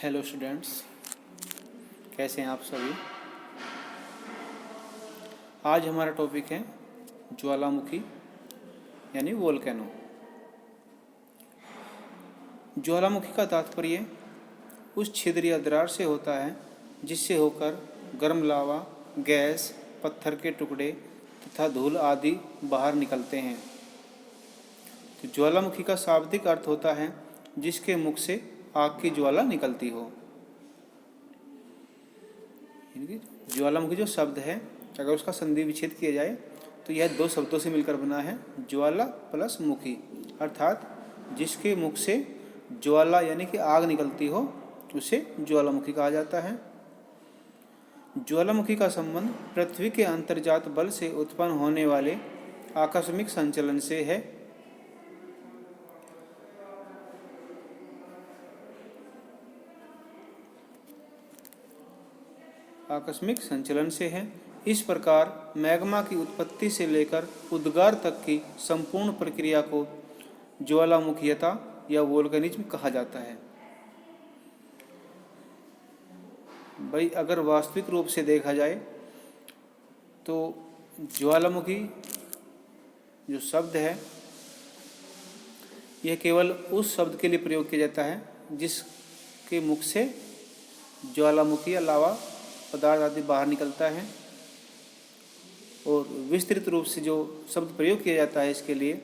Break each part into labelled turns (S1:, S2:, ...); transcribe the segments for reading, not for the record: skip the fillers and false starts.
S1: Hello students, कैसे हैं आप सभी। आज हमारा टॉपिक है ज्वालामुखी यानी वोल्केनो। ज्वालामुखी का तात्पर्य उस छिद्र या दरार से होता है जिससे होकर गर्म लावा, गैस, पत्थर के टुकड़े तथा धूल आदि बाहर निकलते हैं। तो ज्वालामुखी का शाब्दिक अर्थ होता है जिसके मुख से आग की ज्वाला निकलती हो। ज्वालामुखी जो शब्द है, अगर उसका संधि विच्छेद किया जाए तो यह दो शब्दों से मिलकर बना है, ज्वाला प्लस मुखी, अर्थात जिसके मुख से ज्वाला यानी कि आग निकलती हो उसे ज्वालामुखी कहा जाता है। ज्वालामुखी का संबंध पृथ्वी के अंतर्जात बल से उत्पन्न होने वाले आकस्मिक संचलन से है। आकस्मिक संचलन से है। इस प्रकार मैग्मा की उत्पत्ति से लेकर उद्गार तक की संपूर्ण प्रक्रिया को ज्वालामुखीयता या वोल्केनिज्म कहा जाता है। भाई अगर वास्तविक रूप से देखा जाए तो ज्वालामुखी जो शब्द है यह केवल उस शब्द के लिए प्रयोग किया जाता है जिसके मुख से ज्वालामुखी या लावा पदार्थ आदि बाहर निकलता है, और विस्तृत रूप से जो शब्द प्रयोग किया जाता है इसके लिए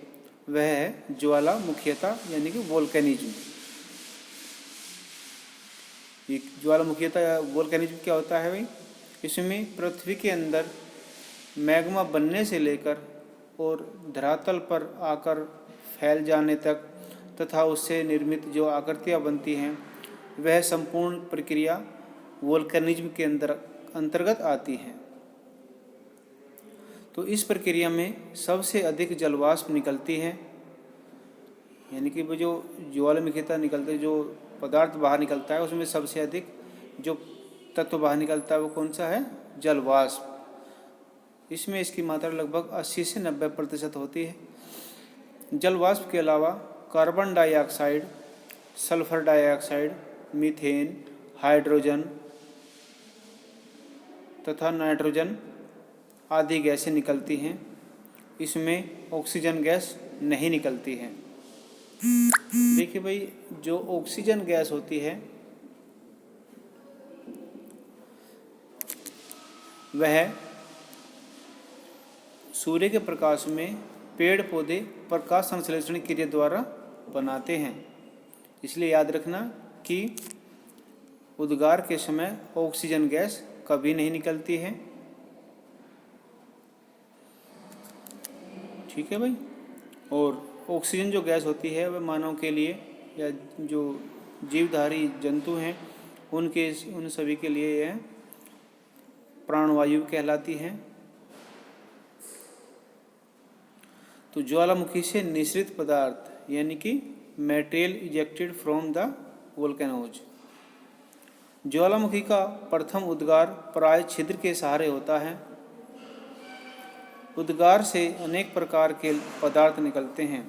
S1: वह है ज्वालामुखीयता यानी कि वोल्केनिज्म। ये ज्वालामुखीयता या वोल्केनिज्म क्या होता है भाई? इसमें पृथ्वी के अंदर मैग्मा बनने से लेकर और धरातल पर आकर फैल जाने तक तथा उससे निर्मित जो आकृतियाँ बनती हैं वह संपूर्ण प्रक्रिया वोल्केनिज्म के अंतर्गत आती है। तो इस प्रक्रिया में सबसे अधिक जलवाष्प निकलती है, यानी कि वो जो ज्वालामुखीयता निकलते जो पदार्थ बाहर निकलता है उसमें सबसे अधिक जो तत्व बाहर निकलता है वो कौन सा है? जलवाष्प। इसमें इसकी मात्रा लगभग 80 से 90% होती है। जलवाष्प के अलावा carbon dioxide, sulphur dioxide, methane, hydrogen तथा नाइट्रोजन आदि गैसें निकलती हैं। इसमें ऑक्सीजन गैस नहीं निकलती है। देखिए भाई, जो ऑक्सीजन गैस होती है वह सूर्य के प्रकाश में पेड़ पौधे प्रकाश संश्लेषण क्रिया द्वारा बनाते हैं। इसलिए याद रखना कि उद्गार के समय ऑक्सीजन गैस कभी नहीं निकलती है। ठीक है भाई। और ऑक्सीजन जो गैस होती है वह मानव के लिए या जो जीवधारी जंतु हैं उन सभी के लिए यह प्राणवायु कहलाती है। तो ज्वालामुखी से निःसृत पदार्थ यानी कि material ejected from the volcanoes. ज्वालामुखी का प्रथम उद्गार प्राय छिद्र के सहारे होता है। उद्गार से अनेक प्रकार के पदार्थ निकलते हैं।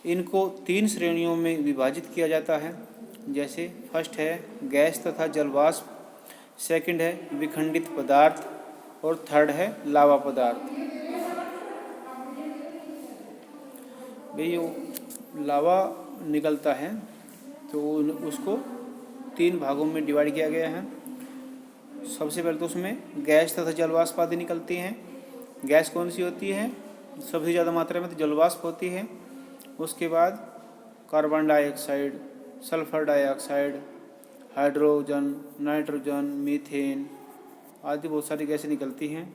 S1: इनको 3 श्रेणियों में विभाजित किया जाता है, जैसे फर्स्ट है गैस तथा जलवाष्प, सेकंड है विखंडित पदार्थ और थर्ड है लावा पदार्थ। भाई जो लावा निकलता है तो उसको 3 भागों में डिवाइड किया गया है। सबसे पहले तो उसमें गैस तथा जलवाष्प आदि निकलती हैं। गैस कौन सी होती है? सबसे ज़्यादा मात्रा में तो जलवाष्प होती है। उसके बाद carbon dioxide, sulphur dioxide, hydrogen, nitrogen, methane आदि बहुत सारी गैसें निकलती हैं।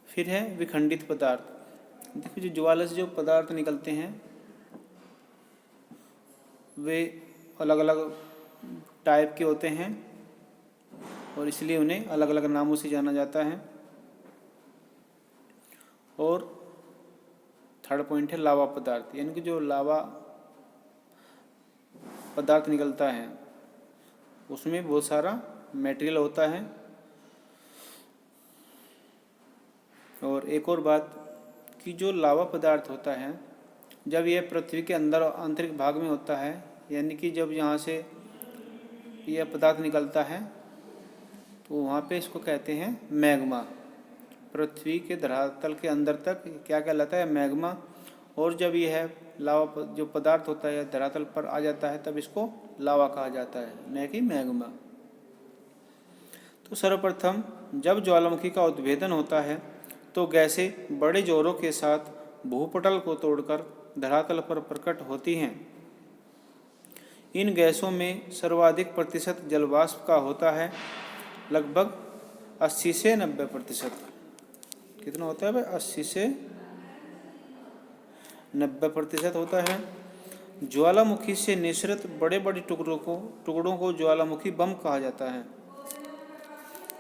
S1: फिर है विखंडित पदार्थ। देखिए, जो ज्वाला से जो पदार्थ निकलते हैं वे अलग अलग टाइप के होते हैं और इसलिए उन्हें अलग अलग नामों से जाना जाता है। और थर्ड पॉइंट है लावा पदार्थ, यानी कि जो लावा पदार्थ निकलता है उसमें बहुत सारा मटेरियल होता है। और एक और बात कि जो लावा पदार्थ होता है, जब यह पृथ्वी के अंदर आंतरिक भाग में होता है, यानी कि जब यहाँ से यह पदार्थ निकलता है तो वहाँ पे इसको कहते हैं मैग्मा। पृथ्वी के धरातल के अंदर तक क्या कहलाता है? मैग्मा। और जब यह लावा जो पदार्थ होता है धरातल पर आ जाता है तब इसको लावा कहा जाता है, न कि मैग्मा। तो सर्वप्रथम जब ज्वालामुखी का उद्भेदन होता है तो गैसें बड़े जोरों के साथ भूपटल को तोड़कर धरातल पर प्रकट होती हैं। इन गैसों में सर्वाधिक प्रतिशत जलवाष्प का होता है, लगभग 80 से 90%। कितना होता है भाई? 80 से 90% होता है। ज्वालामुखी से निःसृत बड़े बड़े टुकड़ों को ज्वालामुखी बम कहा जाता है।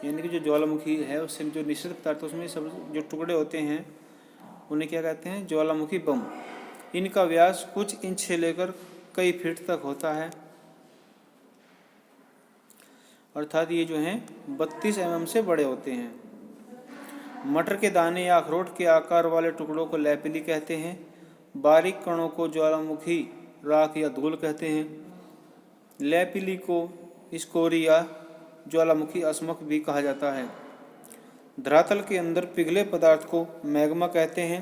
S1: यानी कि जो ज्वालामुखी है उससे जो निःसृत पदार्थ उसमें सब जो टुकड़े होते हैं उन्हें क्या कहते हैं? ज्वालामुखी बम। इनका व्यास कुछ इंच से लेकर कई फीट तक होता है, अर्थात ये जो हैं 32 mm से बड़े होते हैं। मटर के दाने या अखरोट के आकार वाले टुकड़ों को लैपिली कहते हैं। बारीक कणों को ज्वालामुखी राख या धूल कहते हैं। लैपिली को स्कोरी या ज्वालामुखी अस्मक भी कहा जाता है। धरातल के अंदर पिघले पदार्थ को मैग्मा कहते हैं।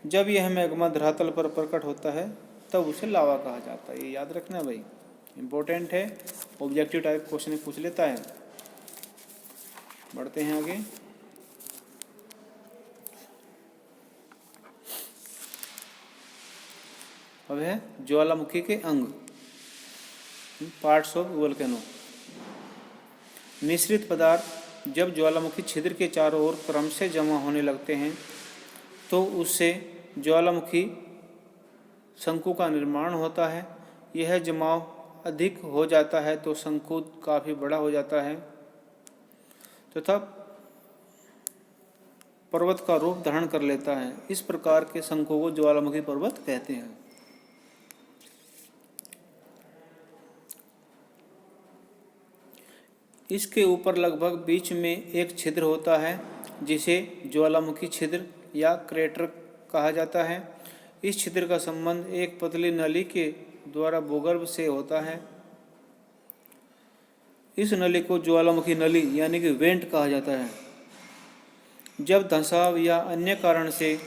S1: जब यह मैग्मा धरातल पर प्रकट होता है तब उसे लावा कहा जाता है। ये याद रखना भाई, इम्पोर्टेंट है, ऑब्जेक्टिव टाइप क्वेश्चन पूछ लेता है। बढ़ते हैं आगे। अब है ज्वालामुखी के अंग, पार्ट्स ऑफ वोल्केनो। मिश्रित पदार्थ जब ज्वालामुखी छिद्र के चारों ओर क्रम से जमा होने लगते हैं तो उससे ज्वालामुखी शंकु का निर्माण होता है। यह जमाव अधिक हो जाता है तो शंकु काफ़ी बड़ा हो जाता है तथा पर्वत का रूप धारण कर लेता है। इस प्रकार के शंकु को ज्वालामुखी पर्वत कहते हैं। इसके ऊपर लगभग बीच में एक छिद्र होता है जिसे ज्वालामुखी छिद्र या क्रेटर कहा जाता है। इस छिद्र का संबंध एक पतली नली के द्वारा भूगर्भ से होता है। इस नली को ज्वालामुखी नली यानी कि वेंट कहा जाता है। जब धंसाव या अन्य कारण से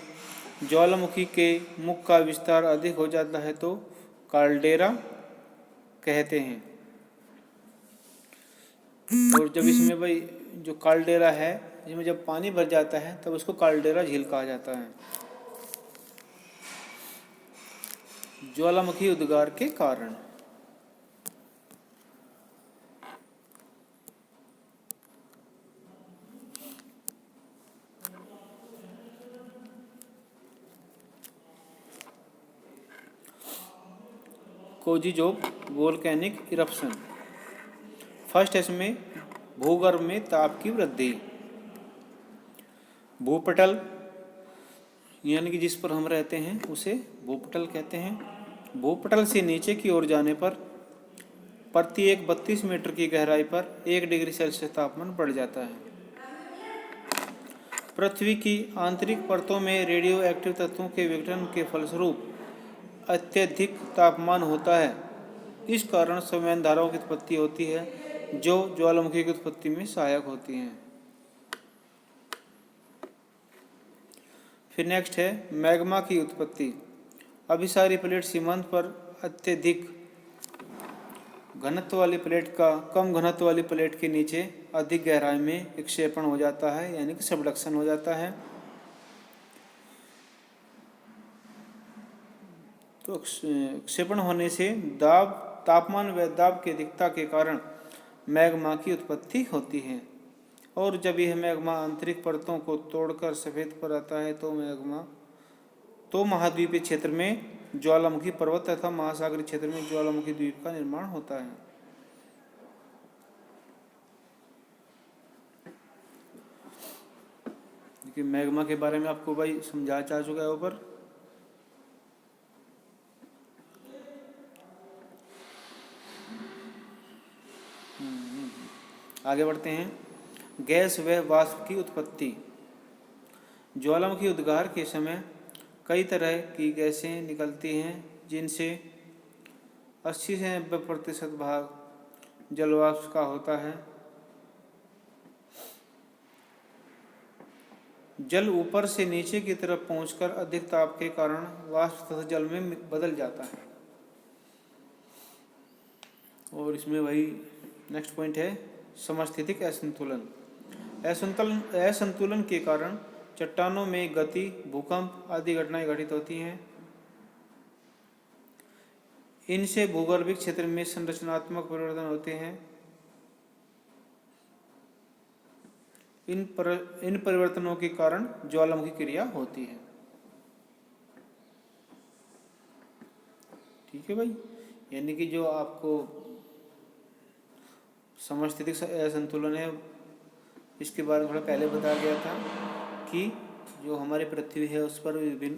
S1: ज्वालामुखी के मुख का विस्तार अधिक हो जाता है तो काल्डेरा कहते हैं। और जब इसमें भाई जो काल्डेरा है इसमें जब पानी भर जाता है तब उसको काल्डेरा झील कहा जाता है। ज्वालामुखी उद्गार के कारण। Causes of volcanic eruption. First है इसमें भूगर्भ में ताप की वृद्धि। भूपटल यानी कि जिस पर हम रहते हैं उसे भूपटल कहते हैं। भूपटल से नीचे की ओर जाने पर प्रत्येक 32 मीटर की गहराई पर 1 डिग्री सेल्सियस तापमान बढ़ जाता है। पृथ्वी की आंतरिक परतों में रेडियो एक्टिव तत्वों के विघटन के फलस्वरूप अत्यधिक तापमान होता है। इस कारण संवहन धाराओं की उत्पत्ति होती है जो ज्वालामुखी की उत्पत्ति में सहायक होती हैं। फिर नेक्स्ट है मैग्मा की उत्पत्ति। अभिसारी प्लेट सीमांत पर अत्यधिक घनत्व वाली प्लेट का कम घनत्व वाली प्लेट के नीचे अधिक गहराई में विक्षेपण हो जाता है, यानी कि सबडक्शन हो जाता है। तो विक्षेपण होने से तापमान व दाब की अधिकता के कारण मैग्मा की उत्पत्ति होती है। और जब यह मैग्मा आंतरिक परतों को तोड़कर सफ़ेद पर आता है तो महाद्वीपीय क्षेत्र में ज्वालामुखी पर्वत तथा महासागरीय क्षेत्र में ज्वालामुखी द्वीप का निर्माण होता है। देखिए मैग्मा के बारे में आपको भाई समझा जा चुका है ऊपर। आगे बढ़ते हैं। गैस व वाष्प की उत्पत्ति। ज्वालामुखी उद्गार के समय कई तरह की गैसें निकलती हैं, जिनसे 80 से 90% भाग जलवाष्प का होता है। जल ऊपर से नीचे की तरफ पहुंचकर अधिक ताप के कारण वाष्प तथा जल में बदल जाता है। और इसमें वही नेक्स्ट पॉइंट है समस्थैतिक असंतुलन। असंतुलन के कारण चट्टानों में गति, भूकंप आदि घटनाएं घटित होती हैं। इनसे भूगर्भिक क्षेत्र में संरचनात्मक परिवर्तन होते हैं। इन परिवर्तनों के कारण ज्वालामुखी क्रिया होती है। ठीक है भाई, यानी कि जो आपको समस्थैतिक असंतुलन है इसके बारे में थोड़ा पहले बताया गया था कि जो हमारी पृथ्वी है उस पर विभिन्न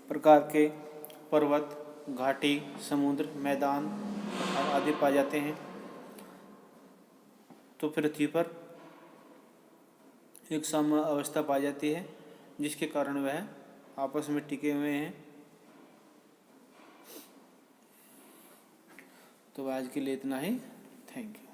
S1: प्रकार के पर्वत, घाटी, समुद्र, मैदान आदि पाए जाते हैं। तो पृथ्वी पर एक साम्य अवस्था पाई जाती है, जिसके कारण वह आपस में टिके हुए हैं। तो आज के लिए इतना ही। Thank you.